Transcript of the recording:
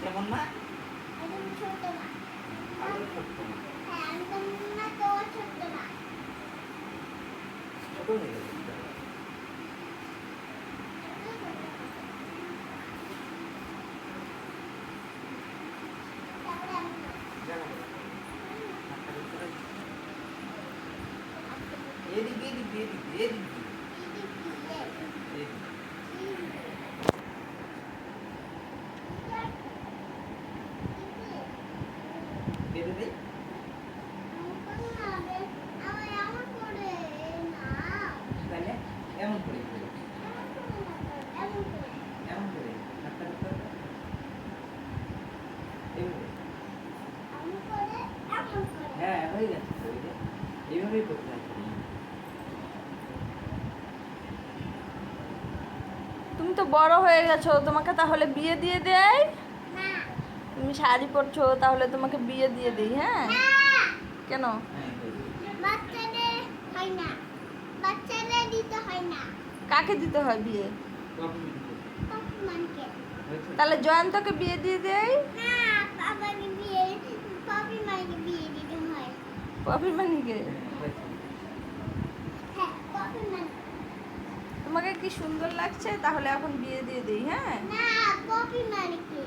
কেমন মা? ছোট মা। ছোট্ট মা। হ্যাঁ, একদম না তো ছোট মা। ছোট হয়ে গেছে। এদিকে এদিকে এদিকে এদিকে কেটে দেই। তাহলে এমন করে করে এমন করে হাতটা করতে হবে। হ্যাঁ হয়ে গেছে তো, এইভাবেই করতে হবে। তুমি তো বড় হয়ে গেছো, তোমাকে তাহলে বিয়ে দিয়ে দেয়। তুমি শাড়ি পরছো, তাহলে তোমাকে বিয়ে দিয়ে দিই। হ্যাঁ, কেন? হ্যাঁ হয়ে গেছে। বাচ্চাদের হয় না, বাচ্চাদের দিতে হয় না। কাকে দিতে হয় বিয়ে? কখন দিতে? পপিমানকে। হয়েছে? তাহলে জয়ন্তকে বিয়ে দিয়ে দেয়। না, বাবাকে বিয়ে, পপিমানকে বিয়ে দিতে হয়। পপির মানিকে। হ্যাঁ, হয়েছে। হ্যাঁ, পপিমান। তোমাকে কি সুন্দর লাগছে, তাহলে এখন বিয়ে দিয়ে দিই। হ্যাঁ, না, পপিমানকে।